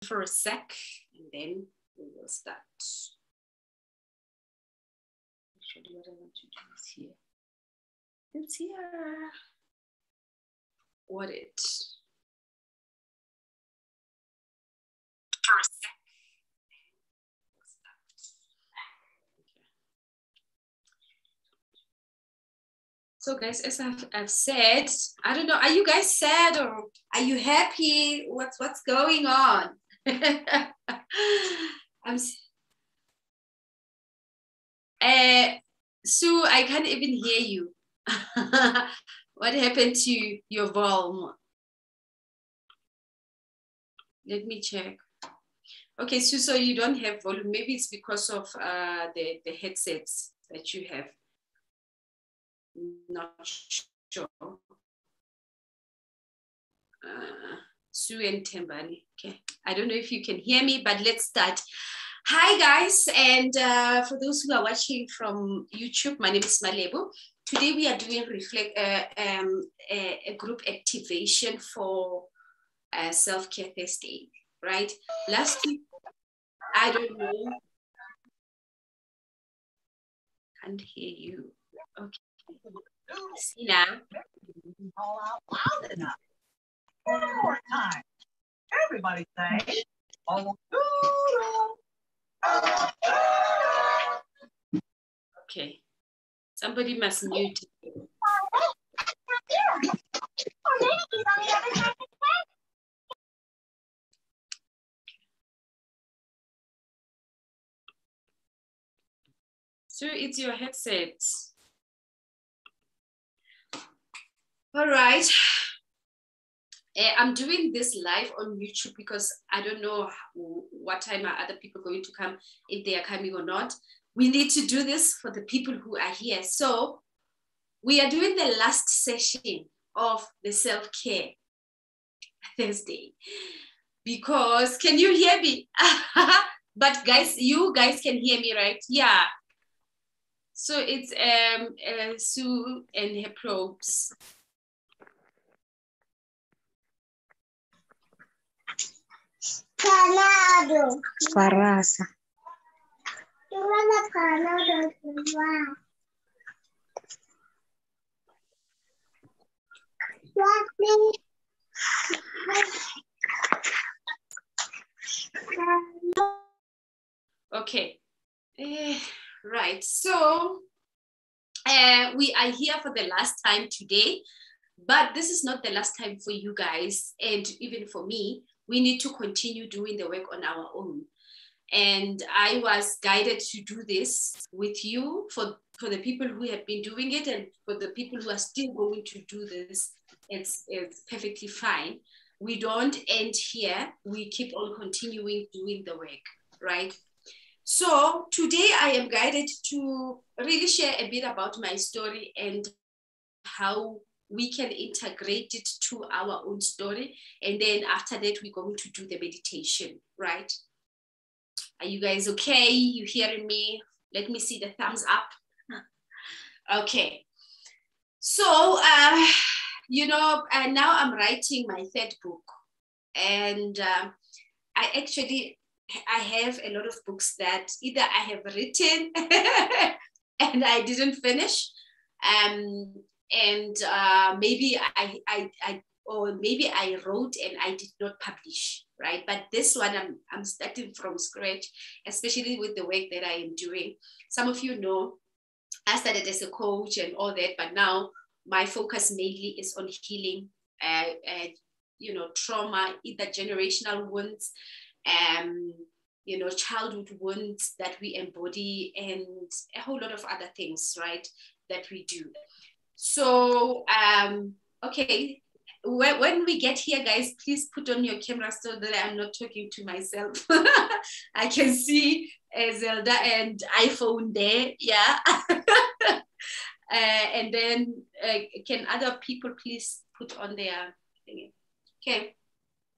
for a sec, and then we will start. Actually, what I want to do is here. It's here. What it? For a sec. So guys, as I've said, I don't know, are you guys sad or are you happy? What's going on? Sue, I can't even hear you. What happened to your volume? Let me check. Okay, Sue, so you don't have volume. Maybe it's because of the headsets that you have. Not sure. Sue and Tembani. Okay, I don't know if you can hear me, but let's start. Hi guys, and for those who are watching from YouTube, my name is Malebo. Today we are doing a group activation for Self-Care Thursday, right? Last week, I don't know. Can't hear you. Okay. See now. All out loud enough. One more time. Everybody say, oh, okay. Somebody must mute. So it's your headset. All right. I'm doing this live on YouTube because I don't know what time are other people going to come, if they are coming or not. We need to do this for the people who are here. So we are doing the last session of the Self-Care Thursday because, can you hear me? But guys, you guys can hear me, right? Yeah. So it's Sue and her probes. Farasa. Okay, right. So we are here for the last time today, but this is not the last time for you guys, and even for me. We need to continue doing the work on our own. And I was guided to do this with you for the people who have been doing it, and for the people who are still going to do this, it's perfectly fine. We don't end here. We keep on continuing doing the work, right? So today I am guided to really share a bit about my story and how we can integrate it to our own story. And then after that, we're going to do the meditation, right? Are you guys okay? You hearing me? Let me see the thumbs up. Okay. So, you know, now I'm writing my third book. And I have a lot of books that either I have written and I didn't finish. Maybe I wrote and I did not publish, right? But this one, I'm starting from scratch, especially with the work that I am doing. Some of you know, I started as a coach and all that, but now my focus mainly is on healing, you know, trauma, either generational wounds, you know, childhood wounds that we embody, and a whole lot of other things, right, that we do. So, okay, when we get here, guys, please put on your camera so that I'm not talking to myself. I can see Zelda and iPhone there, yeah. And then can other people please put on their thing? Okay,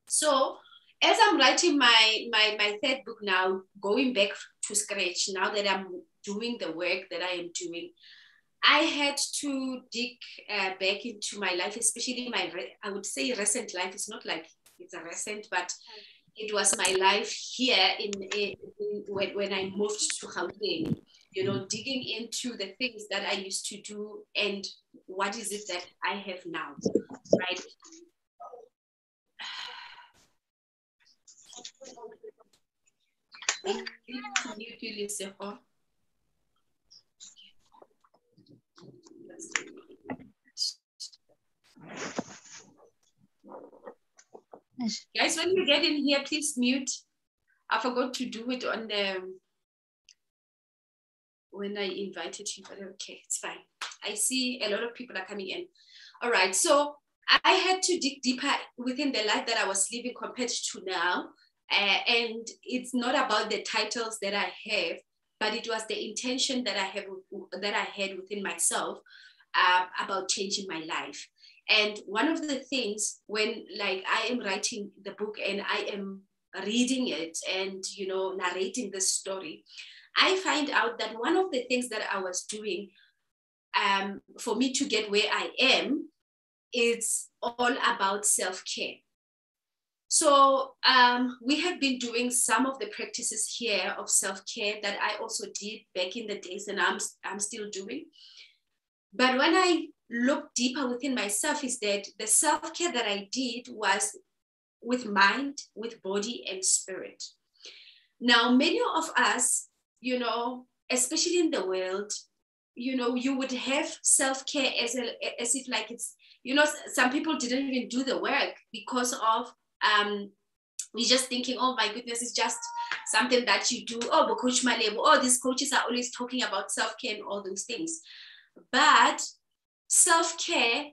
so as I'm writing my third book now, going back to scratch, now that I'm doing the work that I am doing, I had to dig back into my life, especially I would say recent life. It's not like it's a recent, but it was my life here when I moved to Gauteng, you know, digging into the things that I used to do and what is it that I have now, right? Guys, when you get in here, please mute. I forgot to do it on the when I invited you, but okay, it's fine. I see a lot of people are coming in. All right, so I had to dig deeper within the life that I was living compared to now. And it's not about the titles that I have, but it was the intention that I had within myself about changing my life. And one of the things when like I am writing the book and I am reading it and, you know, narrating this story, I find out that one of the things that I was doing for me to get where I am, is all about self-care. So we have been doing some of the practices here of self-care that I also did back in the days and I'm still doing. But when I look deeper within myself is that the self-care that I did was with mind, with body and spirit. Now, many of us, you know, especially in the world, you know, you would have self-care as if like it's, you know, some people didn't even do the work because of, we're just thinking, oh my goodness, it's just something that you do. Oh, but Coach Malebo, oh, these coaches are always talking about self-care and all those things. But self-care,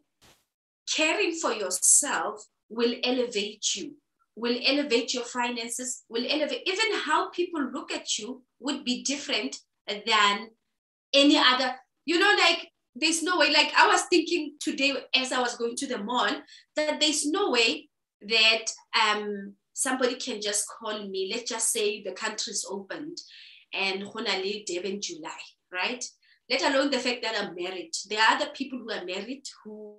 caring for yourself will elevate you, will elevate your finances, will elevate, even how people look at you would be different than any other, you know, like there's no way, like I was thinking today as I was going to the mall, that there's no way that somebody can just call me, let's just say the country's opened and Honali Devin July, right? Let alone the fact that I'm married. There are other people who are married who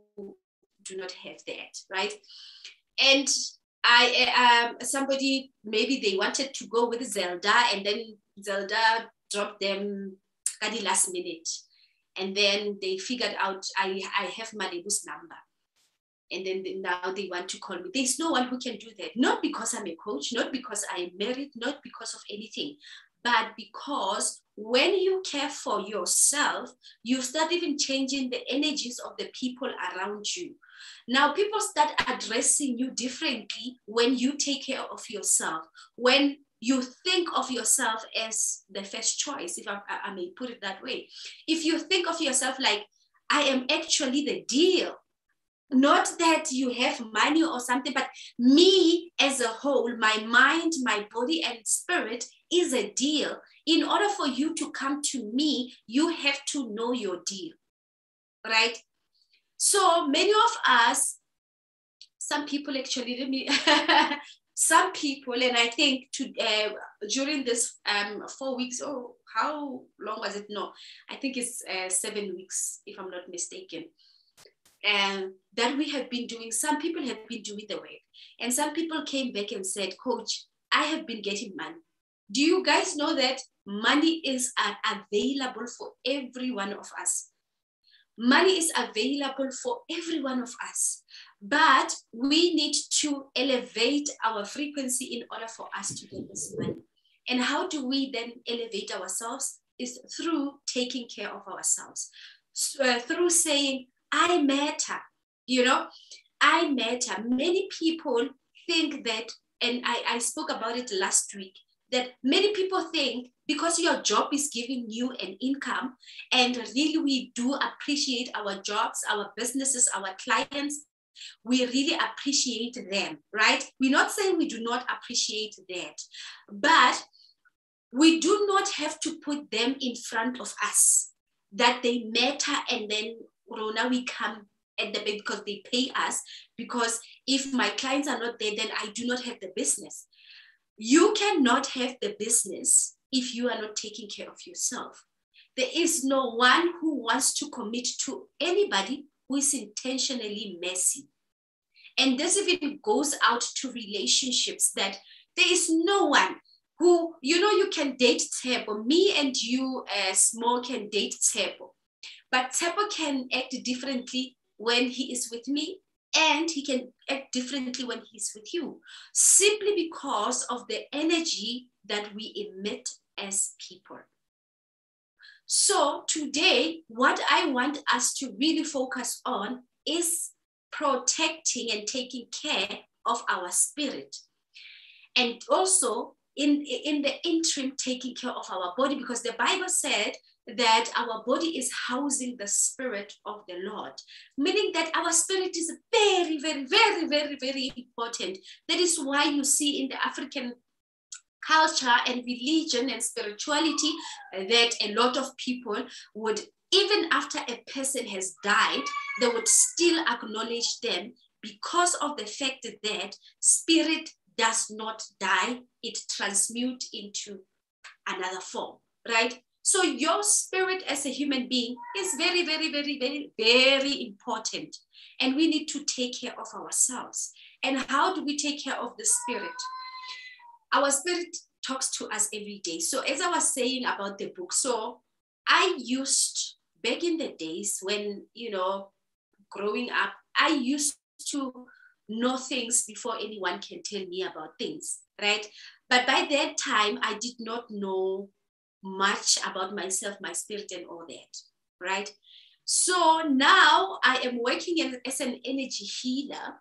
do not have that, right? And somebody, maybe they wanted to go with Zelda and then Zelda dropped them at the last minute. And then they figured out I have Malebu's number. And then now they want to call me. There's no one who can do that. Not because I'm a coach, not because I am married, not because of anything, but because when you care for yourself, you start even changing the energies of the people around you. Now, people start addressing you differently when you take care of yourself, when you think of yourself as the first choice, if I may put it that way. If you think of yourself like, I am actually the deal, not that you have money or something, but me as a whole, my mind, my body and spirit is a deal. In order for you to come to me, you have to know your deal, right? So many of us, some people actually, some people, and I think during this 4 weeks, oh, how long was it? No, I think it's 7 weeks, if I'm not mistaken. And that we have been doing, some people have been doing the work. And some people came back and said, Coach, I have been getting money. Do you guys know that money is available for every one of us? Money is available for every one of us. But we need to elevate our frequency in order for us to get this money. And how do we then elevate ourselves? Is through taking care of ourselves. Through saying, I matter, you know, I matter. Many people think that, and I spoke about it last week, that many people think because your job is giving you an income, and really we do appreciate our jobs, our businesses, our clients, we really appreciate them, right? We're not saying we do not appreciate that, but we do not have to put them in front of us, that they matter, and then now we come at the because they pay us, because if my clients are not there, then I do not have the business. You cannot have the business if you are not taking care of yourself. There is no one who wants to commit to anybody who is intentionally messy. And this even goes out to relationships, that There is no one who, you can date Tebo. Me and you, Small, can date Tebo. But Tebo can act differently when he is with me, and he can act differently when he's with you, simply because of the energy that we emit as people. So today, what I want us to really focus on is protecting and taking care of our spirit. And also, in the interim, taking care of our body, because the Bible said that our body is housing the spirit of the Lord, meaning that our spirit is very, very, very, very, very important. That is why you see in the African culture and religion and spirituality that a lot of people would, even after a person has died, they would still acknowledge them, because of the fact that spirit does not die, it transmutes into another form, right? So your spirit as a human being is very, very, very, very, very important. And we need to take care of ourselves. And how do we take care of the spirit? Our spirit talks to us every day. So as I was saying about the book, so I used, back in the days when, growing up, I used to know things before anyone can tell me about things, right? But by that time, I did not know much about myself, my spirit, and all that, right? So now I am working as an energy healer.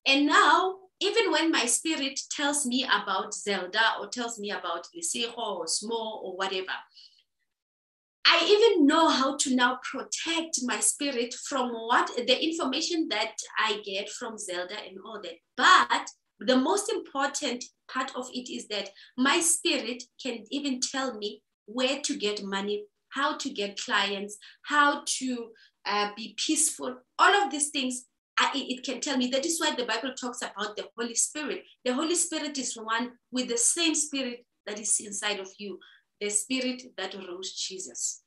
And now, even when my spirit tells me about Zelda or tells me about Lesego or Small or whatever, I even know how to now protect my spirit from the information that I get from Zelda and all that. But the most important part of it is that my spirit can even tell me where to get money, how to get clients, how to be peaceful. All of these things, it can tell me. That is why the Bible talks about the Holy Spirit. The Holy Spirit is one with the same spirit that is inside of you, the spirit that rose Jesus.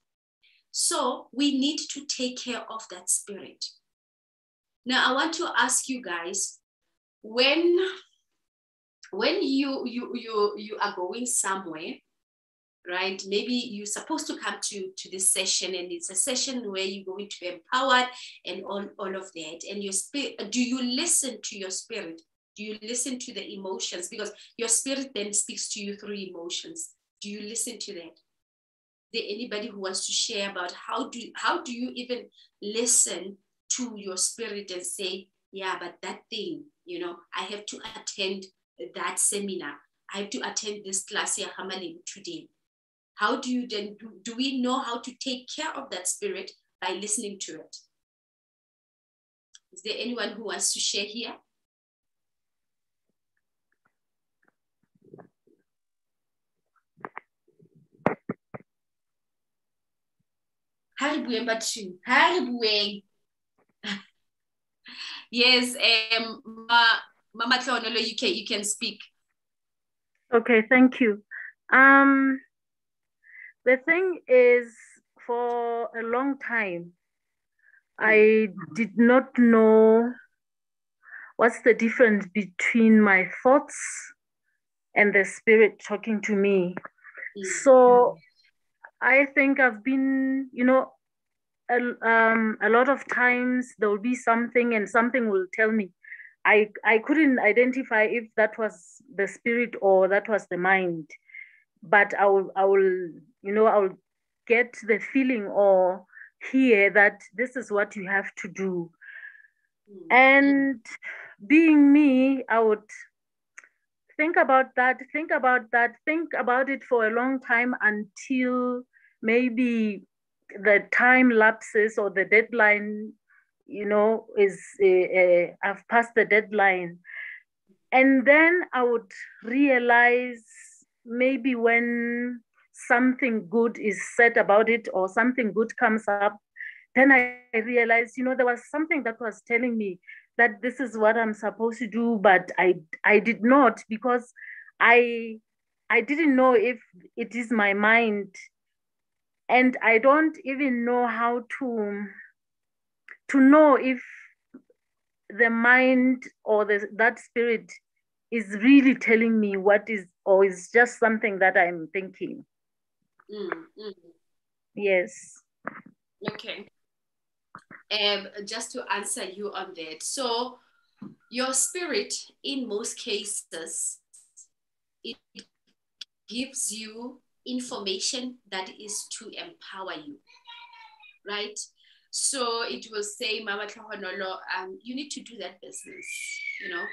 So we need to take care of that spirit. Now, I want to ask you guys, when you are going somewhere, right? Maybe you're supposed to come to this session, and it's a session where you're going to be empowered and all of that. And your spirit, do you listen to your spirit? Do you listen to the emotions? Because your spirit then speaks to you through emotions. Do you listen to that? Is there anybody who wants to share about how do you even listen to your spirit and say, yeah, but that thing, I have to attend that seminar. I have to attend this class here today. How do you then, do we know how to take care of that spirit by listening to it? Is there anyone who wants to share here? Yes, Mama Tlonolo, you can speak. Okay, thank you. The thing is, for a long time, I did not know what's the difference between my thoughts and the spirit talking to me. So I think I've been, a lot of times there will be something and something will tell me. I couldn't identify if that was the spirit or that was the mind, but I will get the feeling or hear that this is what you have to do. And being me, I would think about it for a long time until maybe the time lapses or the deadline, is I've passed the deadline. And then I would realize maybe when something good is said about it or something good comes up, then I realized, there was something that was telling me that this is what I'm supposed to do, but I did not, because I didn't know if it is my mind, and I don't even know how to know if the mind or that spirit is really telling me what is, or is just something that I'm thinking. Yes. Okay. Just to answer you on that. So your spirit, in most cases, it gives you information that is to empower you, right? So it will say, Mama Tlhogonolo, you need to do that business, you know,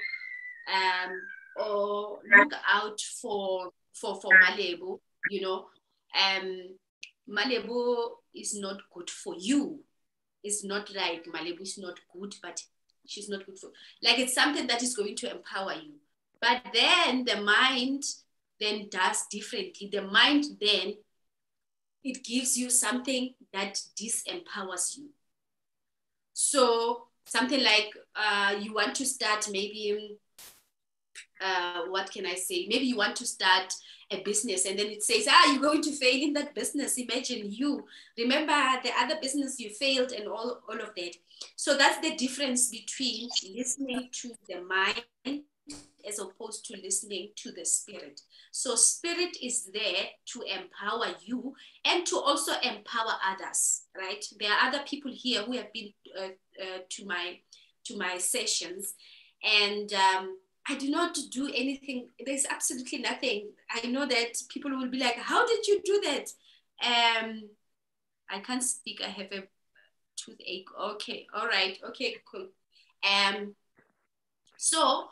or look out for Malebo, you know, Malebo is not good for you. It's not like Malebo is not good, but she's not good for, like, it's something that is going to empower you. But then the mind then does differently. The mind then, it gives you something that disempowers you. So something like you want to start maybe, what can I say? Maybe you want to start a business and then it says, you're going to fail in that business. Imagine you. Remember the other business you failed and all of that. So that's the difference between listening to the mind as opposed to listening to the spirit. So spirit is there to empower you and to also empower others, right? There are other people here who have been to my sessions, and I do not do anything. There's absolutely nothing. I know that people will be like, how did you do that? I can't speak. I have a toothache. Okay. All right. Okay, cool. So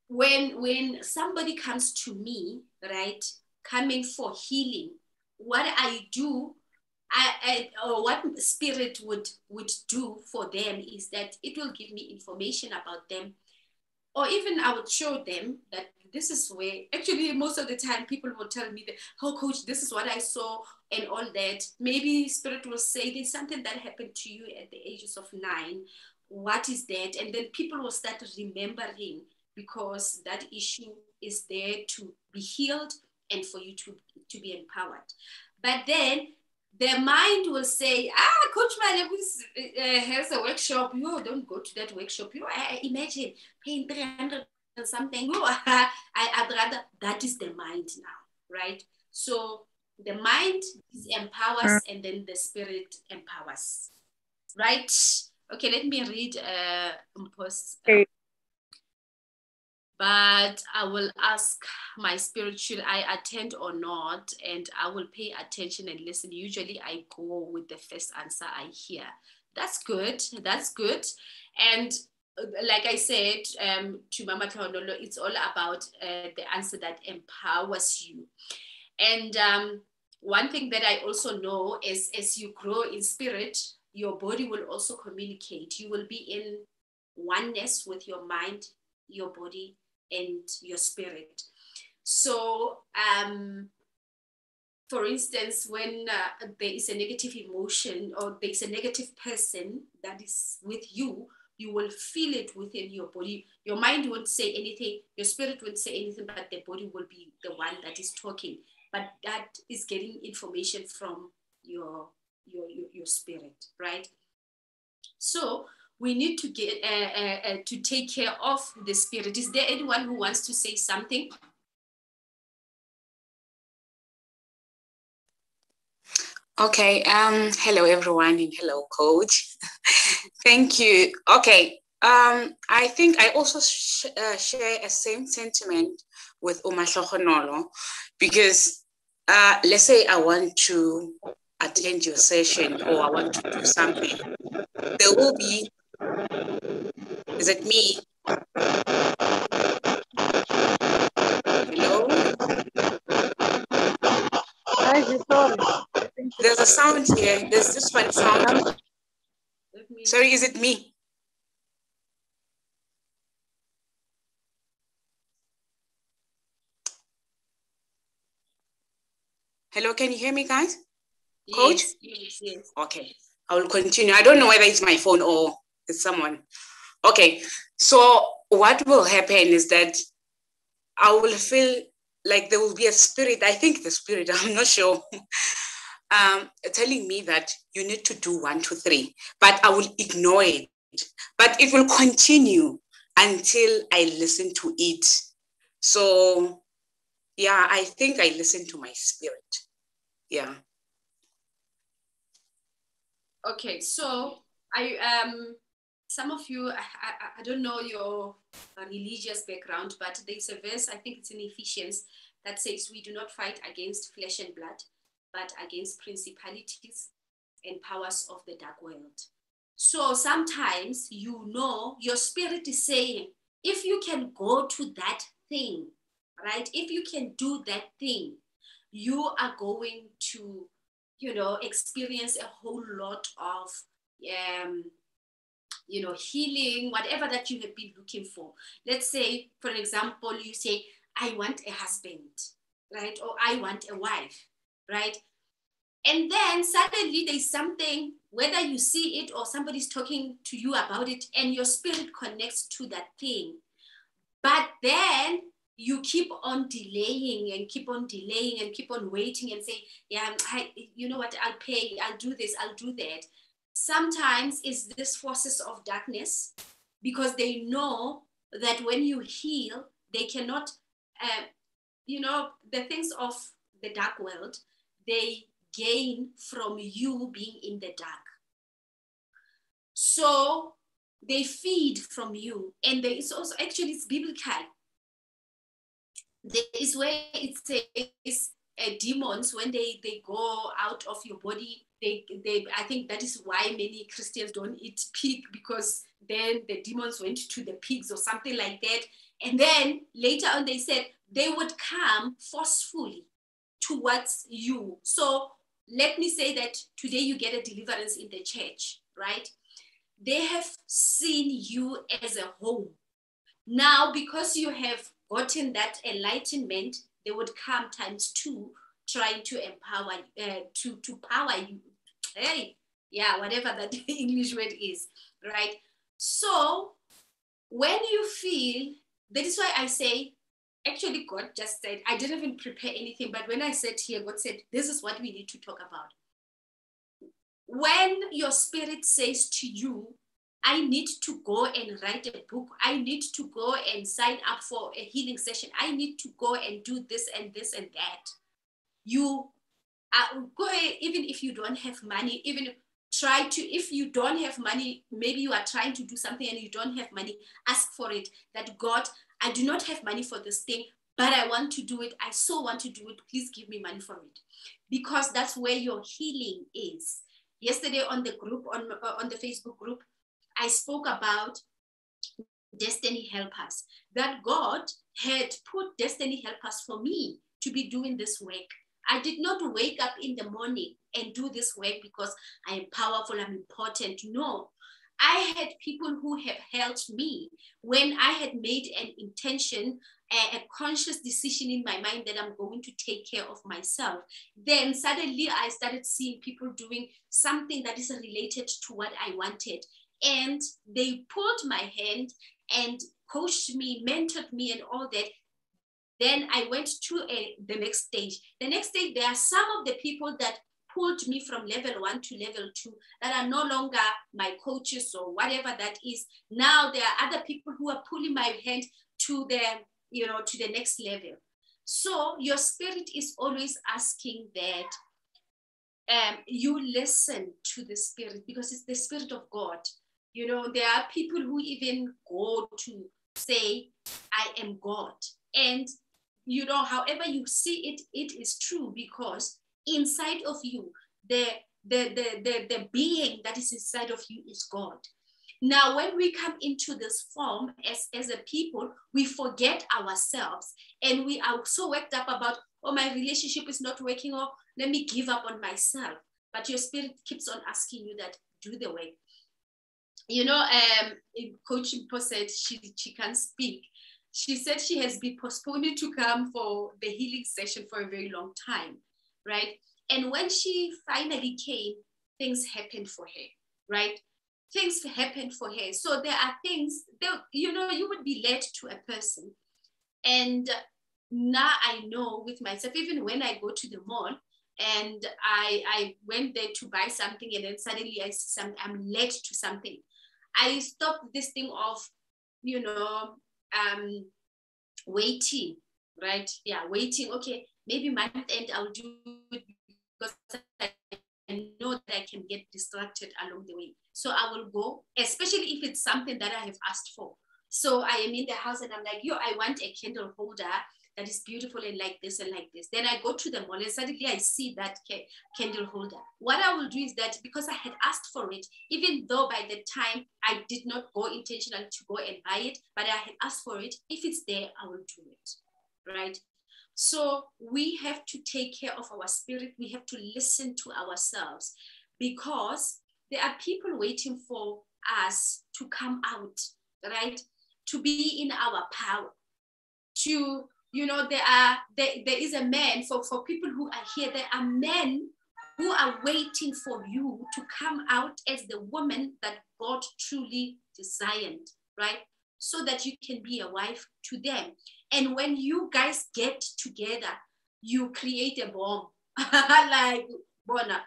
when somebody comes to me, right, coming for healing, what I do, or what spirit would do for them is that it will give me information about them. Or even I would show them that this is where, actually most of the time people will tell me that, oh coach, this is what I saw and all that. Maybe spirit will say there's something that happened to you at the ages of 9. What is that? And then people will start remembering, because that issue is there to be healed and for you to be empowered. But then the mind will say, Coach Malebo has a workshop. You don't go to that workshop. Imagine paying 300 and something. I'd rather, that is the mind now, right? So the mind empowers and then the spirit empowers, right? Okay, let me read post. But I will ask my spirit, should I attend or not? And I will pay attention and listen. Usually I go with the first answer I hear. That's good. That's good. And like I said to Mama Tlhogonolo, it's all about the answer that empowers you. And one thing that I also know is, as you grow in spirit, your body will also communicate. You will be in oneness with your mind, your body, and your spirit. So for instance, when there is a negative emotion or there's a negative person that is with you, you will feel it within your body. Your mind won't say anything, your spirit won't say anything, but the body will be the one that is talking. But that is getting information from your spirit, right? So we need to get to take care of the spirit. Is there anyone who wants to say something? Okay. Hello everyone, and hello coach. Thank you. Okay. I think I also share a same sentiment with Tlhogonolo, because let's say I want to attend your session or I want to do something. There will be, is it me? Hello? There's a sound here. There's this one sound. Sorry, is it me? Hello, can you hear me, guys? Coach? Yes. Okay, I will continue. I don't know whether it's my phone or it's someone. Okay, so what will happen is that I will feel like there will be a spirit, I think the spirit, I'm not sure, telling me that you need to do 1, 2, 3, but I will ignore it. But it will continue until I listen to it So yeah, I think I listen to my spirit. Yeah. Okay, so some of you, I don't know your religious background, but there's a verse, I think it's in Ephesians, that says we do not fight against flesh and blood, but against principalities and powers of the dark world. So sometimes, you know, your spirit is saying, if you can go to that thing, right? If you can do that thing, you are going to, you know, experience a whole lot of, you know, healing, whatever that you have been looking for. Let's say, for example, you say, I want a husband, right? Or I want a wife, right? And then suddenly there's something, whether you see it or somebody's talking to you about it, and your spirit connects to that thing. But then you keep on delaying and keep on delaying and keep on waiting and say, yeah, you know what, I'll pay, I'll do this, I'll do that. Sometimes it's this forces of darkness, because they know that when you heal, they cannot, you know, the things of the dark world, they gain from you being in the dark. So they feed from you. And there is also, actually it's biblical. There is where it says demons, when they go out of your body, I think that is why many Christians don't eat pig, because then the demons went to the pigs or something like that. And then later on they said they would come forcefully towards you. So let me say that today you get a deliverance in the church, right? They have seen you as a home. Now, because you have gotten that enlightenment, they would come times two, trying to empower, to power you. Hey, yeah, whatever that English word is, right? So when you feel, that is why I say, actually God just said, I didn't even prepare anything, but when I said here, God said, this is what we need to talk about. When your spirit says to you, I need to go and write a book, I need to go and sign up for a healing session, I need to go and do this and this and that, you go, even if you don't have money, even try to, if you don't have money, maybe you are trying to do something and you don't have money, ask for it, that God, I do not have money for this thing, but I want to do it, I so want to do it, please give me money for it. Because that's where your healing is. Yesterday on the group, on the Facebook group, I spoke about destiny helpers, that God had put destiny helpers for me to be doing this work. I did not wake up in the morning and do this work because I am powerful, I'm important. No, I had people who have helped me when I had made an intention, a conscious decision in my mind that I'm going to take care of myself. Then suddenly I started seeing people doing something that is related to what I wanted. And they pulled my hand and coached me, mentored me and all that. Then I went to the next stage. The next stage, there are some of the people that pulled me from level 1 to level 2 that are no longer my coaches or whatever that is. Now there are other people who are pulling my hand to the, you know, to the next level. So your spirit is always asking that you listen to the spirit, because it's the spirit of God. You know, there are people who even go to say, I am God. And, you know, however you see it, it is true, because inside of you, the being that is inside of you is God. Now, when we come into this form as a people, we forget ourselves and we are so worked up about, oh, my relationship is not working, or let me give up on myself. But your spirit keeps on asking you that, do the work. You know, Coach Mpo said she can't speak. She said she has been postponing to come for the healing session for a very long time, right? And when she finally came, things happened for her, right? Things happened for her. So there are things that, you know, you would be led to a person. And now I know with myself, even when I go to the mall and I went there to buy something, and then suddenly I see something, I'm led to something. I stopped this thing of, you know, waiting, right? Yeah, waiting. Okay, maybe month end I'll do it because I know that I can get distracted along the way. So I will go, especially if it's something that I have asked for. So I am in the house and I'm like, yo, I want a candle holder that is beautiful and like this and like this. Then I go to the mall and suddenly I see that candle holder. What I will do is that because I had asked for it, even though by the time I did not go intentionally to go and buy it, but I had asked for it, if it's there, I will do it, right? So we have to take care of our spirit. We have to listen to ourselves because there are people waiting for us to come out, right? To be in our power, to, you know, there is a man, for people who are here, there are men who are waiting for you to come out as the woman that God truly designed, right? So that you can be a wife to them. And when you guys get together, you create a bomb. Like, bona,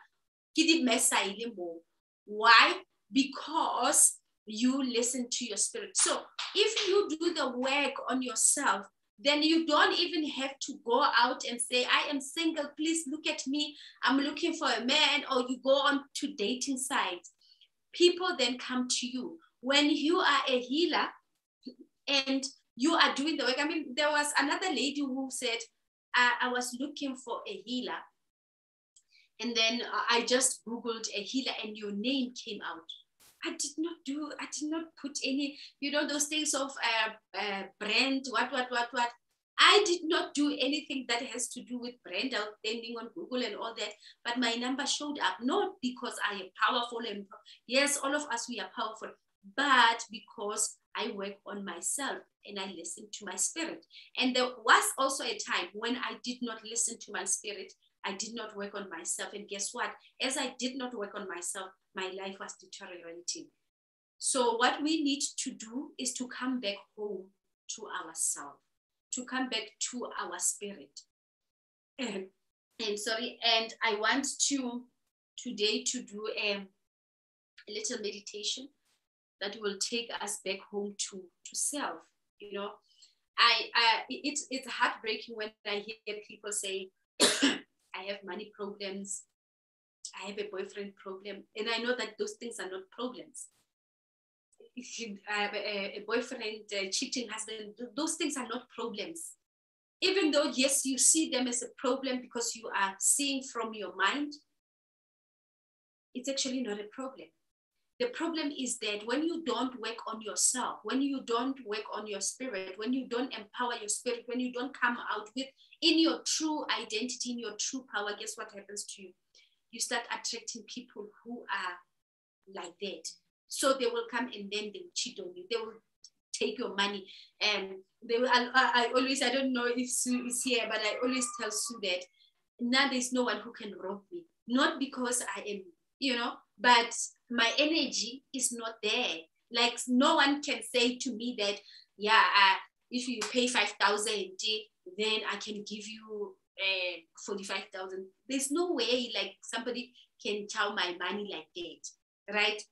why? Because you listen to your spirit. So if you do the work on yourself, then you don't even have to go out and say, I am single, please look at me, I'm looking for a man, or you go on to dating sites. People then come to you. When you are a healer and you are doing the work, I mean, there was another lady who said, I was looking for a healer, and then I just Googled a healer and your name came out. I did not put any, you know, those things of brand, what. I did not do anything that has to do with brand outstanding on Google and all that, but my number showed up, not because I am powerful, and yes, all of us, we are powerful, but because I work on myself and I listen to my spirit. And there was also a time when I did not listen to my spirit. I did not work on myself. And guess what? As I did not work on myself, my life was deteriorating. So what we need to do is to come back home to ourselves, to come back to our spirit. And I want to today to do a little meditation that will take us back home to self. You know, it's heartbreaking when I hear people say, I have money problems, I have a boyfriend problem, and I know that those things are not problems. If you have a boyfriend, a cheating husband, those things are not problems. Even though, yes, you see them as a problem because you are seeing from your mind, it's actually not a problem. The problem is that when you don't work on yourself, when you don't work on your spirit, when you don't empower your spirit, when you don't come out with in your true identity, in your true power, guess what happens to you? You start attracting people who are like that. So they will come and then they will cheat on you. They will take your money. And they will, I always, I don't know if Sue is here, but I always tell Sue that now there's no one who can rob me. Not because I am, you know, but my energy is not there. Like no one can say to me that, yeah, if you pay 5,000 a day, then I can give you 45,000. There's no way like somebody can chow my money like that, right?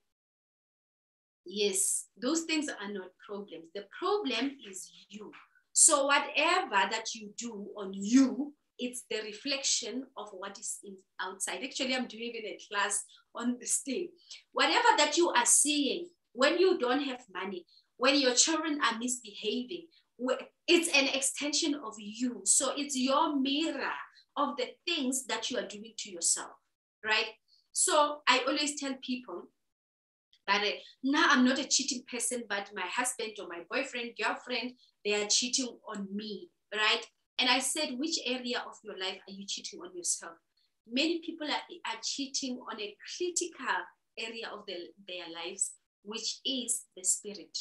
Yes, those things are not problems. The problem is you. So whatever that you do on you, it's the reflection of what is outside. Actually, I'm doing it in a class on this day. Whatever that you are seeing, when you don't have money, when your children are misbehaving, it's an extension of you. So it's your mirror of the things that you are doing to yourself, right? So I always tell people that now I'm not a cheating person, but my husband or my boyfriend, girlfriend, they are cheating on me, right? And I said, which area of your life are you cheating on yourself? Many people are cheating on a critical area of their lives, which is the spirit,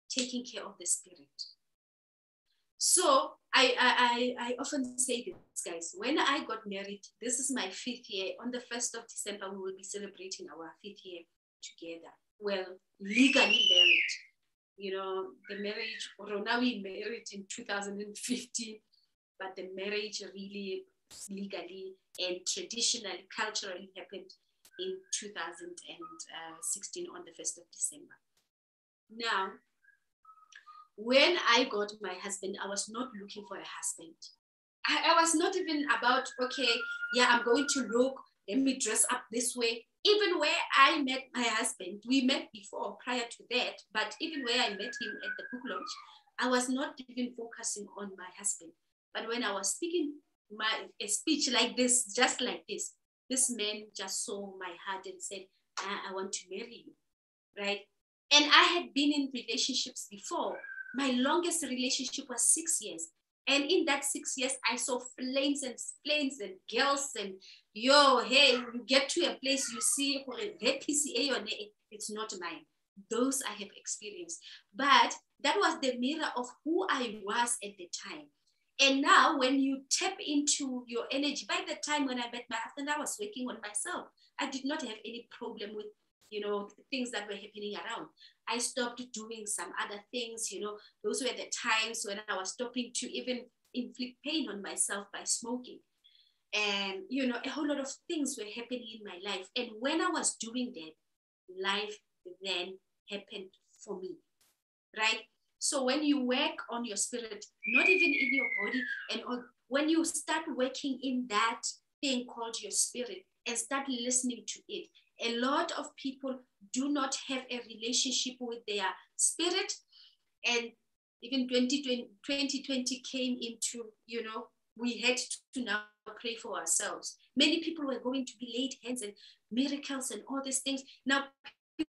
taking care of the spirit. So I often say this, guys, when I got married, this is my 5th year. On the 1st of December, we will be celebrating our 5th year together. Well, legally married. You know, the marriage, or now we married in 2015, but the marriage really legally and traditionally, culturally happened in 2016 on the 1st of December. Now, when I got my husband, I was not looking for a husband. I was not even about, okay, yeah, I'm going to look, let me dress up this way. Even where I met my husband, we met before, prior to that, but even where I met him at the book launch, I was not even focusing on my husband. But when I was speaking a speech like this, just like this man just saw my heart and said, I want to marry you, right? And I had been in relationships before. My longest relationship was 6 years. And in that 6 years, I saw flames and girls and hey, you get to a place, you see, it's not mine. Those I have experienced. But that was the mirror of who I was at the time. And now when you tap into your energy, by the time when I met my husband, I was working on myself. I did not have any problem with, things that were happening around. I stopped doing some other things, those were the times when I was stopping to even inflict pain on myself by smoking. And, a whole lot of things were happening in my life. And when I was doing that, life then happened for me, right? So when you work on your spirit, not even in your body, and when you start working in that thing called your spirit and start listening to it, a lot of people do not have a relationship with their spirit. And even 2020 came into, we had to now pray for ourselves. Many people were going to be laid hands and miracles and all these things. Now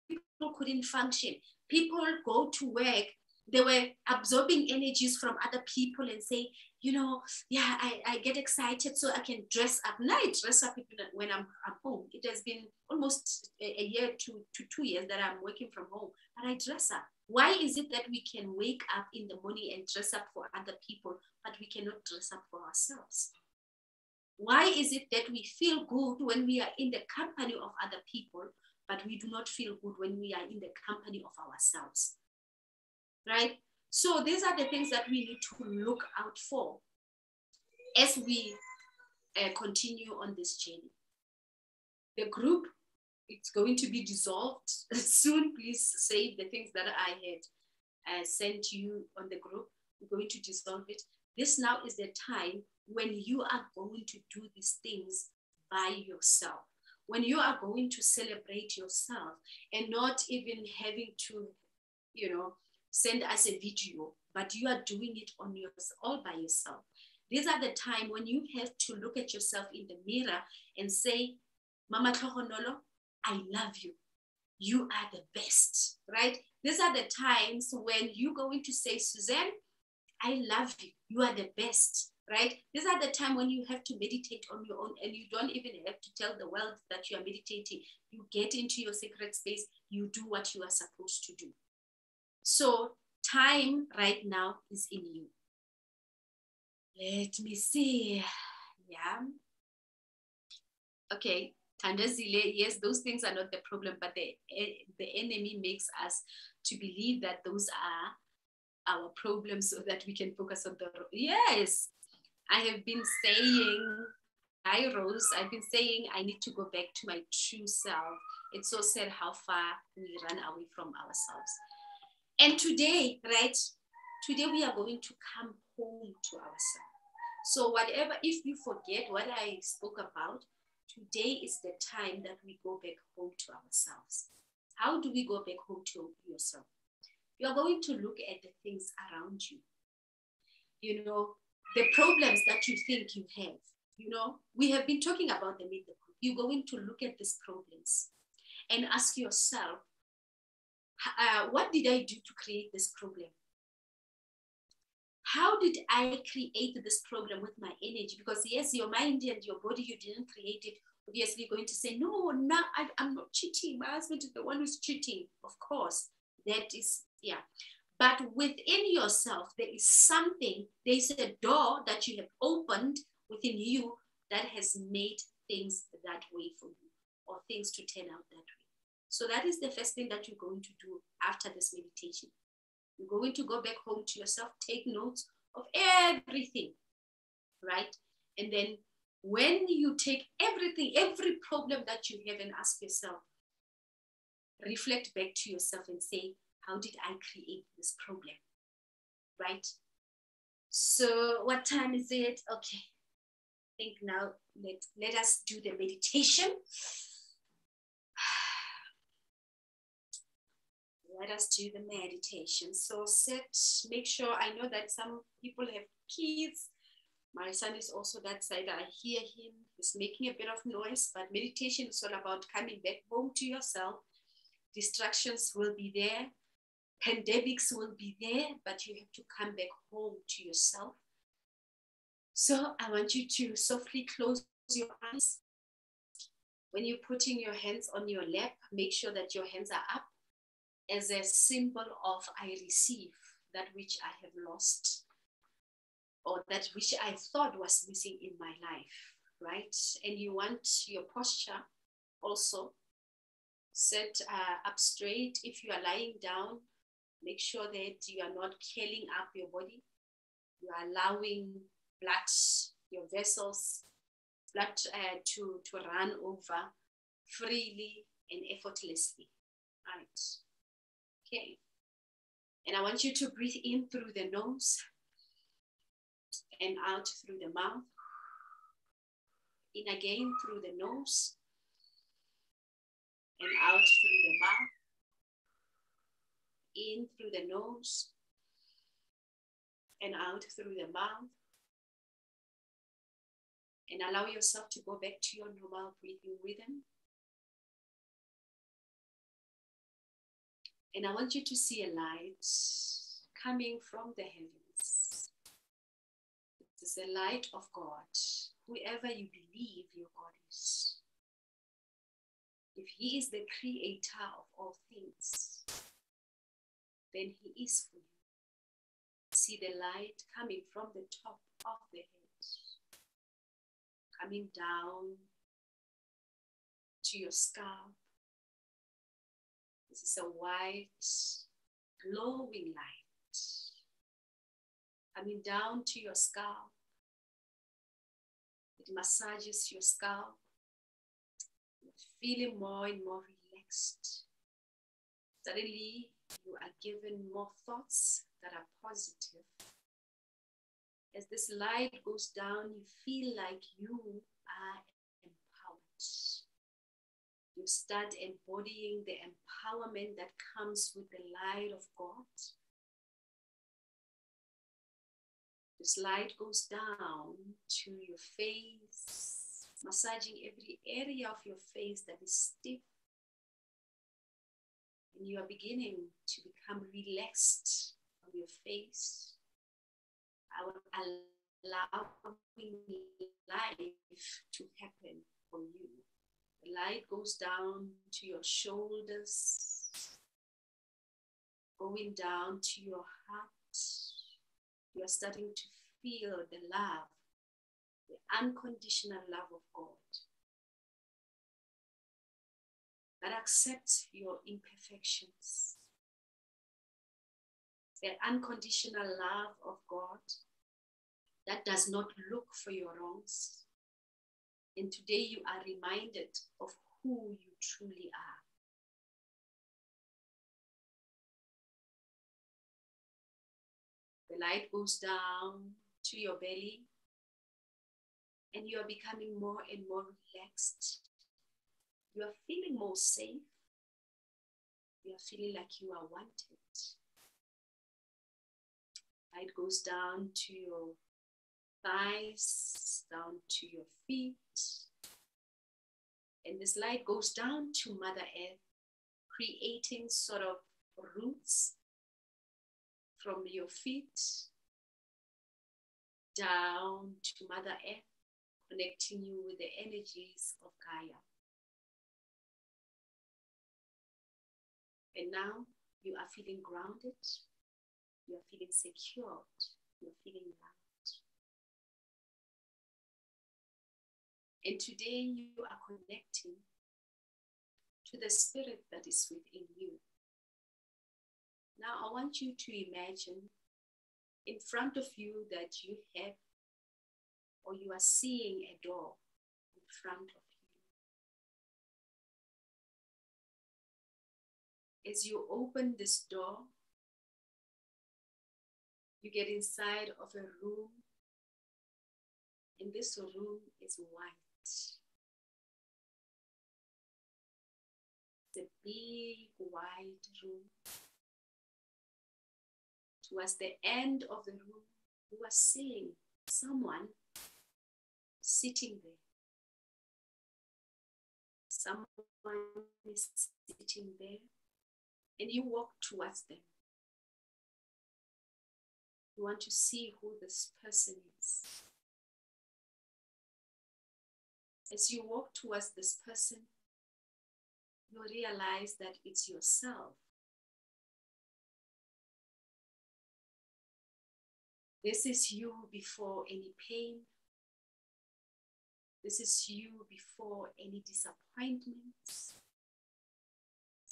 people couldn't function. People go to work. They were absorbing energies from other people and say, I get excited so I can dress up. Now I dress up when I'm home. It has been almost a year to 2 years that I'm working from home, but I dress up. Why is it that we can wake up in the morning and dress up for other people, but we cannot dress up for ourselves? Why is it that we feel good when we are in the company of other people, but we do not feel good when we are in the company of ourselves? Right? So these are the things that we need to look out for as we continue on this journey. The group, it's going to be dissolved soon. Please save the things that I had sent you on the group. We're going to dissolve it. This now is the time when you are going to do these things by yourself. When you are going to celebrate yourself and not even having to, send us a video, but you are doing it on all by yourself. These are the time when you have to look at yourself in the mirror and say, Mama Tlohonolo, I love you. You are the best, right? These are the times when you're going to say, Suzanne, I love you. You are the best, right? These are the time when you have to meditate on your own and you don't even have to tell the world that you are meditating. You get into your secret space. You do what you are supposed to do. So time right now is in you. Let me see. Yeah. Okay. Tandazile, yes, those things are not the problem, but the enemy makes us to believe that those are our problems so that we can focus on the road. Yes. I have been saying, hi Rose, I've been saying I need to go back to my true self. It's so sad how far we run away from ourselves. And today, right, today we are going to come home to ourselves. So whatever, if you forget what I spoke about, today is the time that we go back home to ourselves. How do we go back home to yourself? You are going to look at the things around you. The problems that you think you have. We have been talking about them in the group. You're going to look at these problems and ask yourself, what did I do to create this problem? How did I create this problem with my energy? Because yes, your mind and your body, you didn't create it. Obviously, you're going to say, no, I'm not cheating. My husband is the one who's cheating. Of course, that is, yeah. But within yourself, there is something, there's a door that you have opened within you that has made things that way for you, or things to turn out that way. So that is the first thing that you're going to do after this meditation. You're going to go back home to yourself, take notes of everything, right? And then when you take everything, every problem that you have, and ask yourself, reflect back to yourself and say, how did I create this problem? right? So what time is it? Okay, I think now let us do the meditation. Let us do the meditation. So sit, make sure, I know that some people have kids. My son is also that side. I hear him. He's making a bit of noise, but meditation is all about coming back home to yourself. Distractions will be there. Pandemics will be there, but you have to come back home to yourself. So I want you to softly close your eyes. When you're putting your hands on your lap, make sure that your hands are up as a symbol of I receive that which I have lost, or that which I thought was missing in my life, right? And you want your posture also set up straight. If you are lying down, make sure that you are not curling up your body. You are allowing blood, your vessels, blood to run over freely and effortlessly, right? Okay. And I want you to breathe in through the nose and out through the mouth. In again through the nose and out through the mouth. In through the nose and out through the mouth. And allow yourself to go back to your normal breathing rhythm. And I want you to see a light coming from the heavens. It is the light of God, whoever you believe your God is. If he is the creator of all things, then he is for you. See the light coming from the top of the head, coming down to your scalp. This is a white, glowing light coming down to your scalp. It massages your scalp. You're feeling more and more relaxed. Suddenly, you are given more thoughts that are positive. As this light goes down, you feel like you are empowered. You start embodying the empowerment that comes with the light of God. This light goes down to your face, massaging every area of your face that is stiff. And you are beginning to become relaxed on your face. Allowing life to happen for you. The light goes down to your shoulders, going down to your heart. You are starting to feel the love, the unconditional love of God that accepts your imperfections. The unconditional love of God that does not look for your wrongs. And today you are reminded of who you truly are. The light goes down to your belly and you are becoming more and more relaxed. You are feeling more safe. You are feeling like you are wanted. Light goes down to your thighs, down to your feet. And this light goes down to Mother Earth, creating sort of roots from your feet down to Mother Earth, connecting you with the energies of Gaia. And now you are feeling grounded, you are feeling secured, you are feeling loved. And today you are connecting to the spirit that is within you. Now I want you to imagine in front of you that you have, or you are seeing a door in front of you. As you open this door, You get inside of a room, and this room is white. It's a big white room. Towards the end of the room, you are seeing someone sitting there. Someone is sitting there, and you walk towards them. You want to see who this person is. As you walk towards this person, you realize that it's yourself. This is you before any pain. This is you before any disappointments.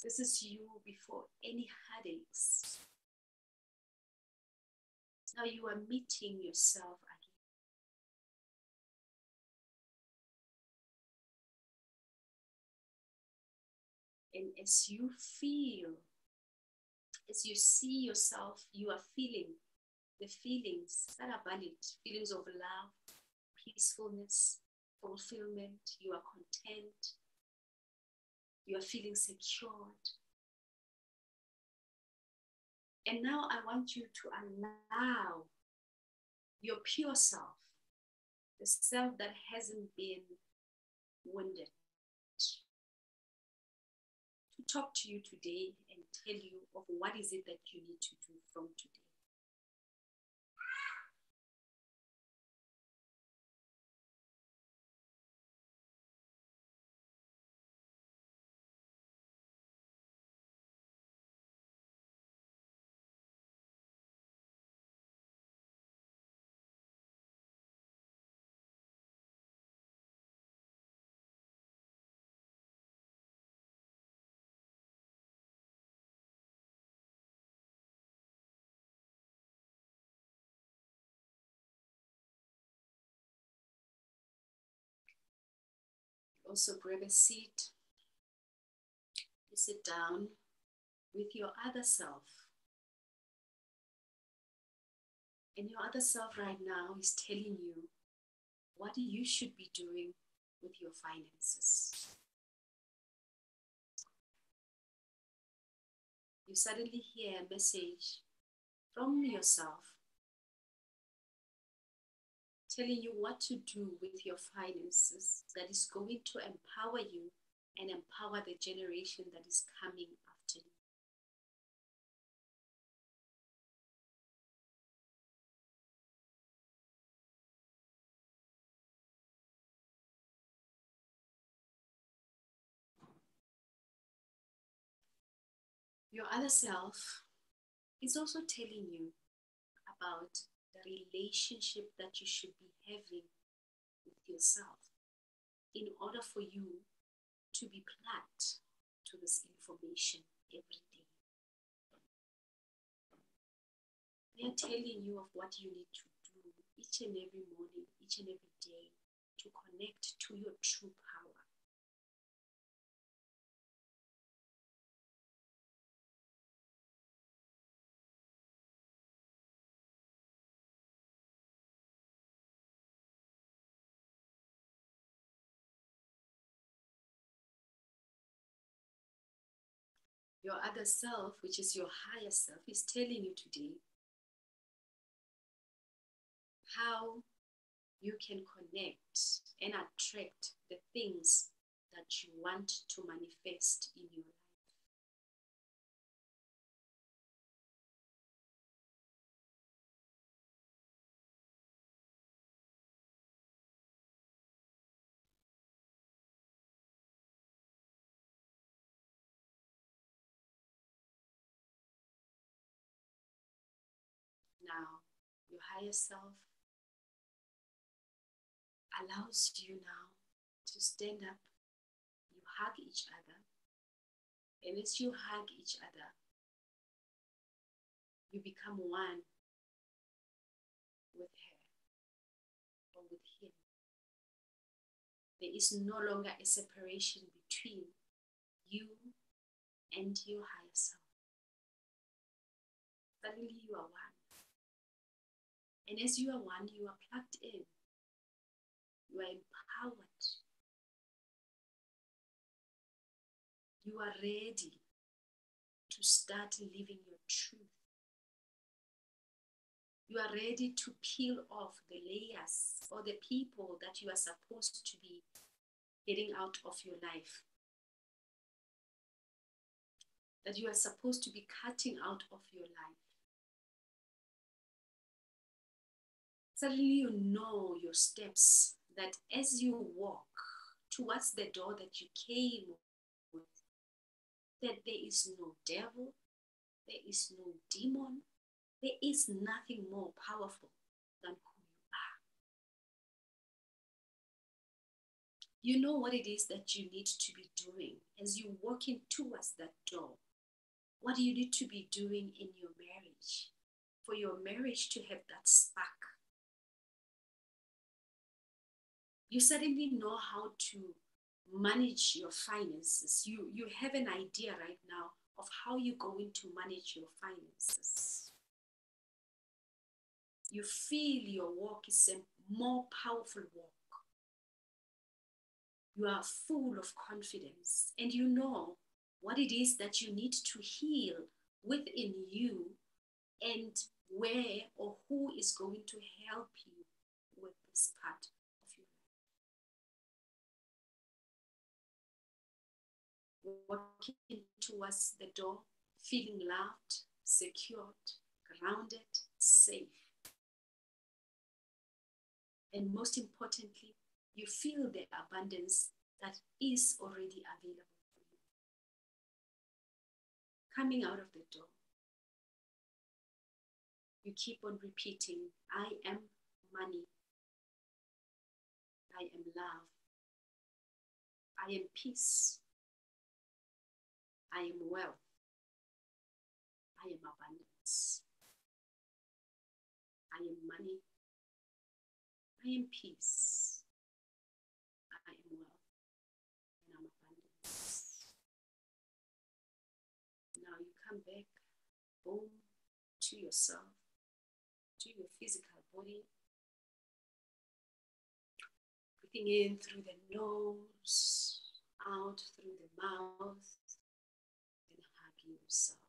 This is you before any headaches. Now you are meeting yourself again. And as you feel, as you see yourself, you are feeling the feelings that are valid, feelings of love, peacefulness, fulfillment. You are content. You are feeling secured. And now I want you to allow your pure self, the self that hasn't been wounded, to talk to you today and tell you of what is it that you need to do from today. Also grab a seat. You sit down with your other self. And your other self right now is telling you what you should be doing with your finances. You suddenly hear a message from yourself telling you what to do with your finances that is going to empower you and empower the generation that is coming after you. Your other self is also telling you about the relationship that you should be having with yourself in order for you to be plugged to this information every day. They are telling you of what you need to do each and every morning, each and every day to connect to your true power. Your other self, which is your higher self, is telling you today how you can connect and attract the things that you want to manifest in your life. Now, your higher self allows you now to stand up. You hug each other. And as you hug each other, you become one with her or with him. There is no longer a separation between you and your higher self. Suddenly you are one. And as you are one, you are plugged in. You are empowered. You are ready to start living your truth. You are ready to peel off the layers or the people that you are supposed to be getting out of your life. That you are supposed to be cutting out of your life. Suddenly you know your steps, that as you walk towards the door that you came with, that there is no devil, there is no demon, there is nothing more powerful than who you are. You know what it is that you need to be doing as you walk in towards that door. What do you need to be doing in your marriage for your marriage to have that spark? You suddenly know how to manage your finances. You have an idea right now of how you're going to manage your finances. You feel your walk is a more powerful walk. You are full of confidence and you know what it is that you need to heal within you and where or who is going to help you with this part of your life. Walking towards the door, feeling loved, secured, grounded, safe. And most importantly, you feel the abundance that is already available for you. Coming out of the door, you keep on repeating, I am money. I am love. I am peace. I am wealth. I am abundance. I am money. I am peace. I am wealth. And I'm abundance. Now you come back home to yourself, to your physical body. Breathing in through the nose, out through the mouth, and hugging yourself.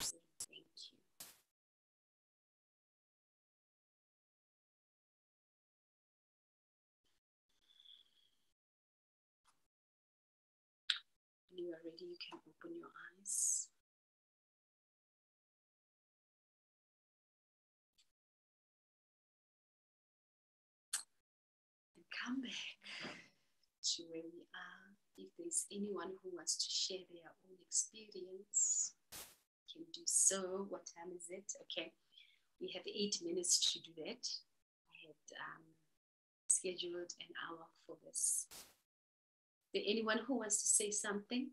Thank you. When you are ready, you can open your eyes. And come back to where we are. If there's anyone who wants to share their own experience, can do so. What time is it? Okay, we have 8 minutes to do that. I had scheduled an hour for this. Is there anyone who wants to say something?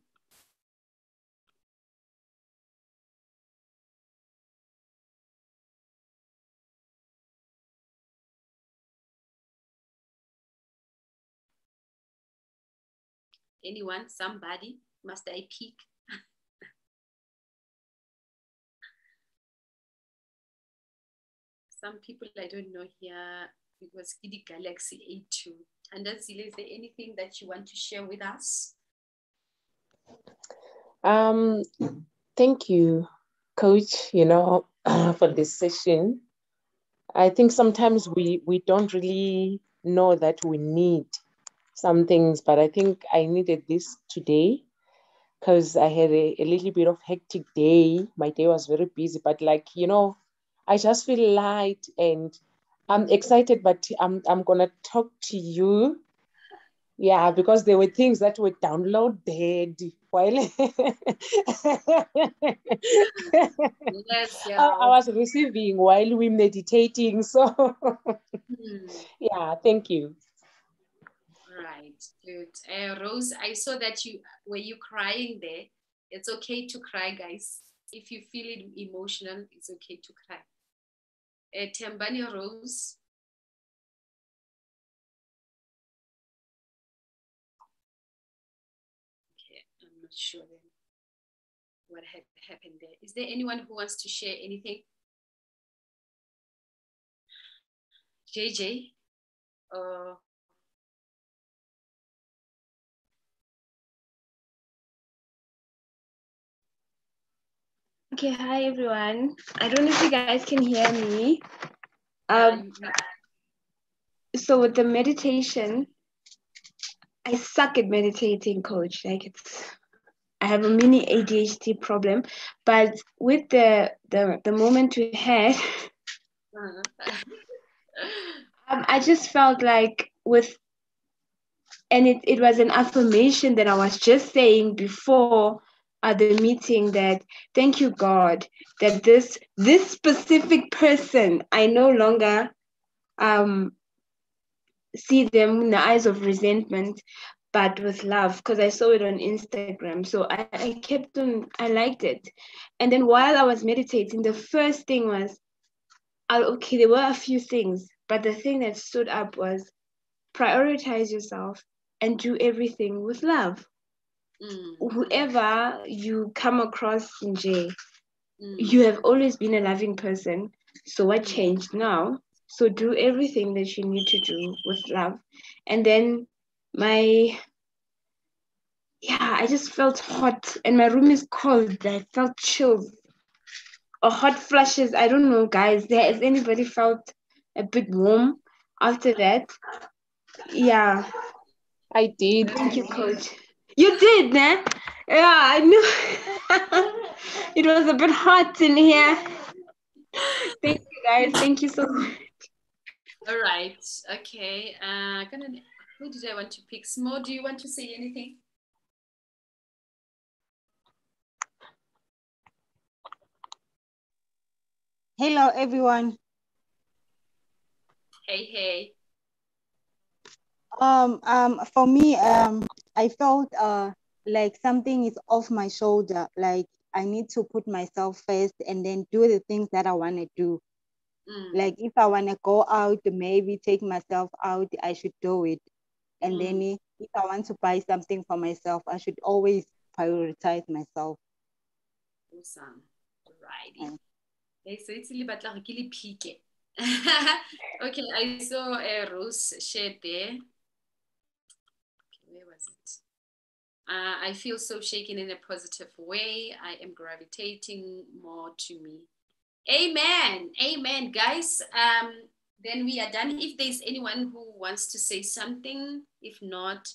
Anyone? Somebody? Must I peek? Some people I don't know here because Kidi Galaxy A2. And is there anything that you want to share with us? Thank you, Coach, for this session. I think sometimes we don't really know that we need some things, but I think I needed this today because I had a little bit of hectic day. My day was very busy, but I just feel light and I'm excited, but I'm gonna talk to you. Yeah, because there were things that were downloaded while Yes, yeah. I was receiving while we meditating. So yeah, thank you. Right, good. Rose, I saw that were you crying there? It's okay to cry, guys. If you feel it emotional, it's okay to cry. Tembani Rose. Okay, I'm not sure then what had happened there. Is there anyone who wants to share anything? JJ? Okay, hi everyone. I don't know if you guys can hear me. So with the meditation, I suck at meditating, coach. Like I have a mini ADHD problem, but with the moment we had, I just felt like it was an affirmation that I was just saying before the meeting, that thank you God that this specific person, I no longer see them in the eyes of resentment, but with love, because I saw it on Instagram. So I kept on, I liked it. And then while I was meditating, the first thing was, okay, there were a few things, but the thing that stood up was prioritize yourself and do everything with love. Whoever you come across in J, you have always been a loving person. So what changed now? So do everything that you need to do with love. And then I just felt hot, and my room is cold. I felt chills or hot flushes. I don't know, guys. Has anybody felt a bit warm after that? Yeah. I did. Thank you, coach. You did, man. Yeah, I knew. It was a bit hot in here. Thank you, guys. Thank you so much. All right. Okay. Who did I want to pick? Smo, do you want to say anything? Hello, everyone. Hey. For me, I felt like something is off my shoulder. Like I need to put myself first and then do the things that I want to do. Like if I want to go out, maybe take myself out, I should do it. And then if I want to buy something for myself, I should always prioritize myself. Awesome. Righty. Okay, so it's batla go ke le phike. Okay, I saw Rose shared there. Okay, where was it? I feel so shaken in a positive way. I am gravitating more to me. Amen, guys. Then we are done. If there's anyone who wants to say something, if not,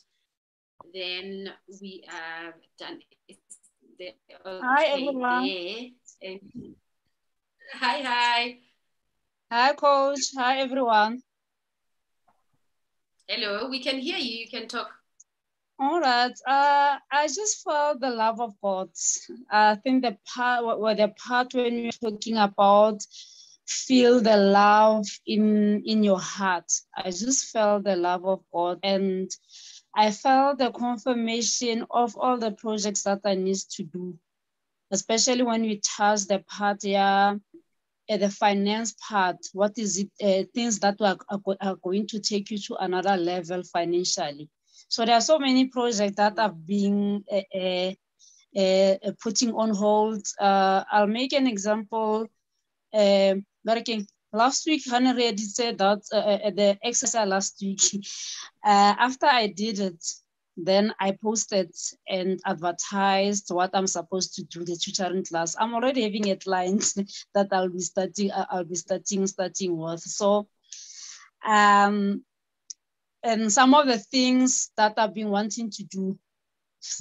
then we are done. Okay, hi everyone. there. Hi. Hi coach. Hi everyone. Hello, we can hear you. You can talk. All right. I just felt the love of God. I think the part when you're talking about feel the love in your heart. I just felt the love of God, and I felt the confirmation of all the projects that I need to do, especially when we touch the part the finance part. What is it? Things that are going to take you to another level financially. So there are so many projects that have been putting on hold. I'll make an example. Last week, Hannah already said that the exercise last week, after I did it, then I posted and advertised what I'm supposed to do, the tutoring class. I'm already having a client that I'll be starting with. So, and some of the things that I've been wanting to do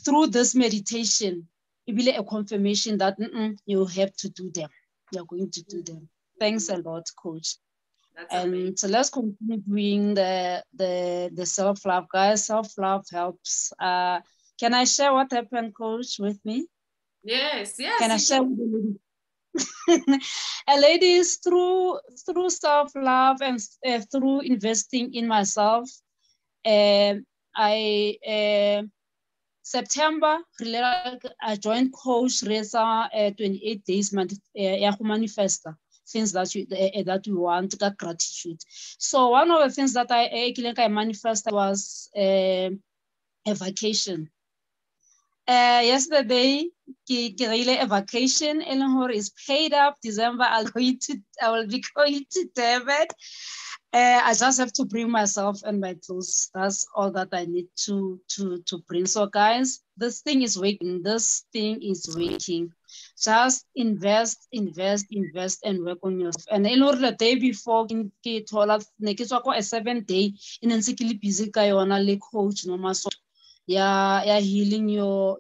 through this meditation, it will be a confirmation that you have to do them. You're going to do them. Thanks a lot, Coach. That's and amazing. So let's continue doing the self-love, guys. Self-love helps. Can I share what happened, Coach, with me? Yes. Can I share with the lady? Ladies, through self-love and through investing in myself, September, I joined Coach Reza 28 days manifesta things that you want, that gratitude. So one of the things that I manifested was a vacation. Yesterday, a vacation. Eleanor is paid up. December, I will be going to Durban. I just have to bring myself and my tools. That's all that I need to bring. So guys, this thing is working. This thing is working. Just invest, and work on yourself. And in order the day before, a 7-day in a busy guy on a coach no matter. Yeah, healing your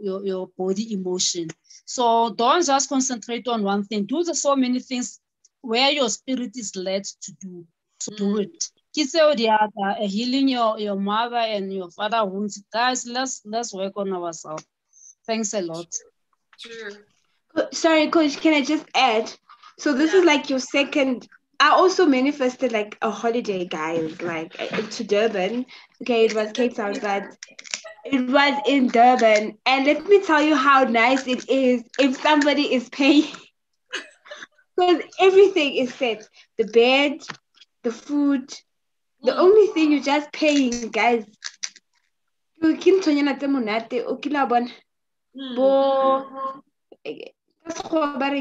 body emotion. So don't just concentrate on one thing. Do so many things where your spirit is led to do. So do it. Healing your mother and your father wounds. Guys, let's work on ourselves. Thanks a lot. Sure. Sorry, Coach, can I just add? So this is like your second. I also manifested like a holiday, guys, like to Durban. Okay, it was Cape Town, but it was in Durban. And let me tell you how nice it is if somebody is paying. Because everything is set. The bed, the food. The only thing you're just paying, guys. Bo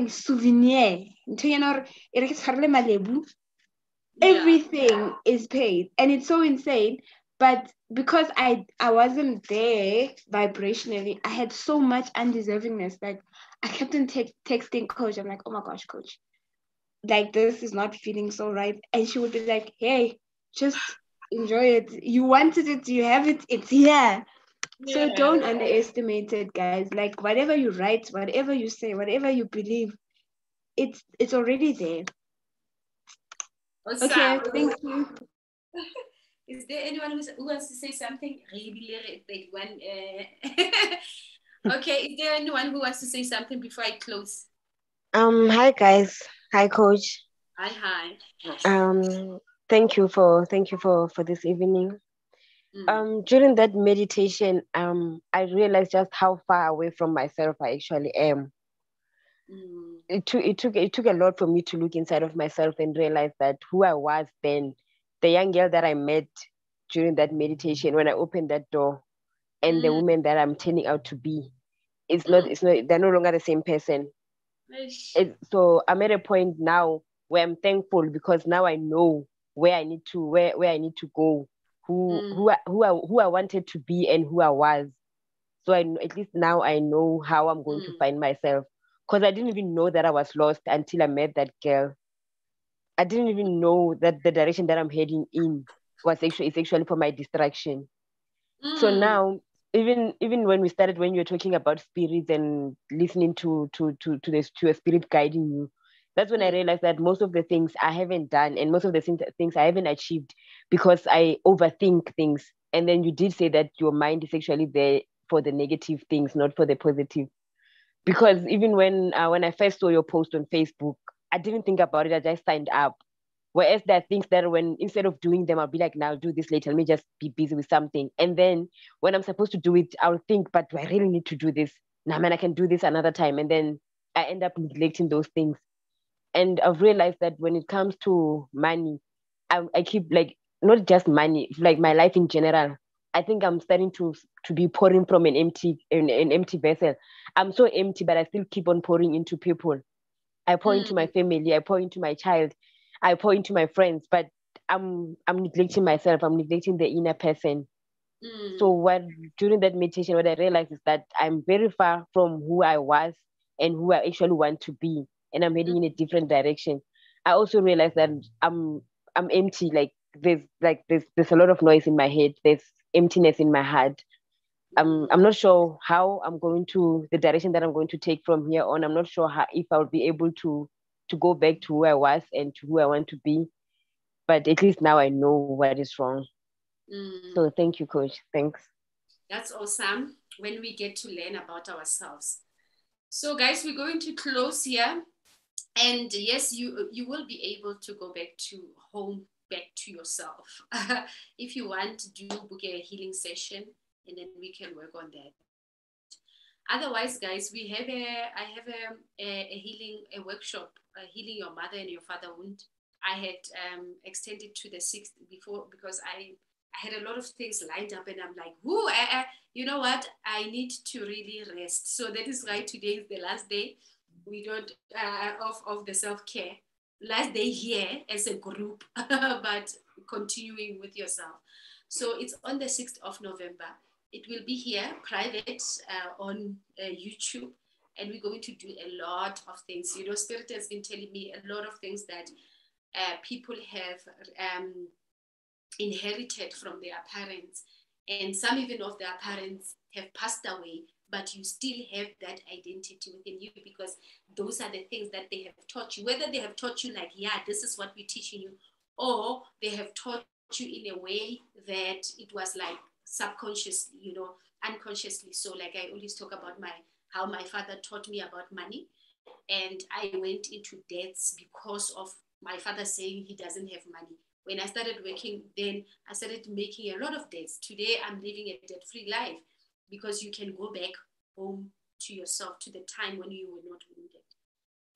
souvenir. Everything is paid, and it's so insane. But because I wasn't there vibrationally, I had so much undeservingness. Like I kept on texting Coach. I'm like, oh my gosh, Coach, like this is not feeling so right. And she would be like, hey, just enjoy it. You wanted it, you have it, it's here. So don't underestimate it, guys. Like whatever you write, whatever you say, whatever you believe, it's already there. Okay, thank you. Is there anyone who wants to say something? Okay, is there anyone who wants to say something before I close? Hi guys. Hi Coach. Hi. Thank you for this evening. During that meditation, I realized just how far away from myself I actually am. It took a lot for me to look inside of myself and realize that who I was then, the young girl that I met during that meditation, when I opened that door, and the woman that I'm turning out to be, they're no longer the same person. So I'm at a point now where I'm thankful because now I know where I need to go, who I wanted to be and who I was. So at least now I know how I'm going to find myself, because I didn't even know that I was lost until I met that girl. I didn't even know that the direction that I'm heading in is actually for my distraction. So now, even when when you were talking about spirits and listening to a spirit guiding you, that's when I realized that most of the things I haven't done and most of the things I haven't achieved because I overthink things. And then you did say that your mind is actually there for the negative things, not for the positive. Because even when I first saw your post on Facebook, I didn't think about it. I just signed up. Whereas there are things that when instead of doing them, I'll be like, now I'll do this later. Let me just be busy with something. And then when I'm supposed to do it, I'll think, but do I really need to do this? Nah, man, I can do this another time. And then I end up neglecting those things. And I've realized that when it comes to money, I keep like not just money, like my life in general. I think I'm starting to be pouring from an empty vessel. I'm so empty, but I still keep on pouring into people. I pour into my family, I pour into my child, I pour into my friends, but I'm neglecting myself, I'm neglecting the inner person. So during that meditation, what I realized is that I'm very far from who I was and who I actually want to be, and I'm heading in a different direction. I also realized that I'm empty. There's a lot of noise in my head. There's emptiness in my heart. I'm not sure how I'm going to the direction that I'm going to take from here on. I'm not sure if I'll be able to go back to who I was and to who I want to be. But at least now I know what is wrong. So thank you, Coach. Thanks. That's awesome when we get to learn about ourselves. So guys, we're going to close here. And yes, you will be able to go back to home, back to yourself. If you want to book a healing session, and then we can work on that. Otherwise, guys, I have a healing workshop, healing your mother and your father wound. I had extended to the 6th before because I had a lot of things lined up, and I'm like, you know what? I need to really rest. So that is why today is the last day. We don't of the self-care. Last day here as a group, but continuing with yourself. So it's on the 6th of November. It will be here, private, on YouTube. And we're going to do a lot of things. You know, Spirit has been telling me a lot of things that people have inherited from their parents. And some even of their parents have passed away, but you still have that identity within you, because those are the things that they have taught you. Whether they have taught you like, yeah, this is what we're teaching you, or they have taught you in a way that it was like subconsciously, you know, unconsciously. So like I always talk about how my father taught me about money, and I went into debts because of my father saying he doesn't have money. When I started working, then I started making a lot of debts. Today, I'm living a debt-free life, because you can go back home to yourself, to the time when you were not wounded.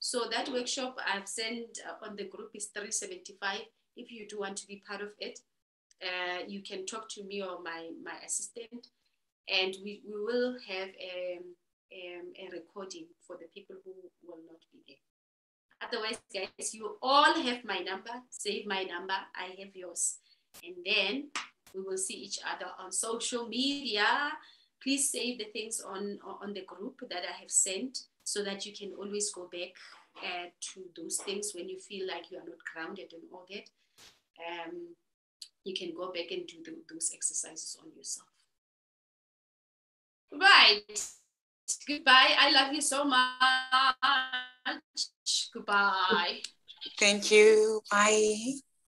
So that workshop I've sent on the group is 375. If you do want to be part of it, you can talk to me or my assistant, and we will have a recording for the people who will not be there. Otherwise, guys, you all have my number. Save my number. I have yours. And then we will see each other on social media. Please save the things on the group that I have sent, so that you can always go back to those things when you feel like you are not grounded and all that. You can go back and do those exercises on yourself. Right. Goodbye. I love you so much. Goodbye. Thank you. Bye.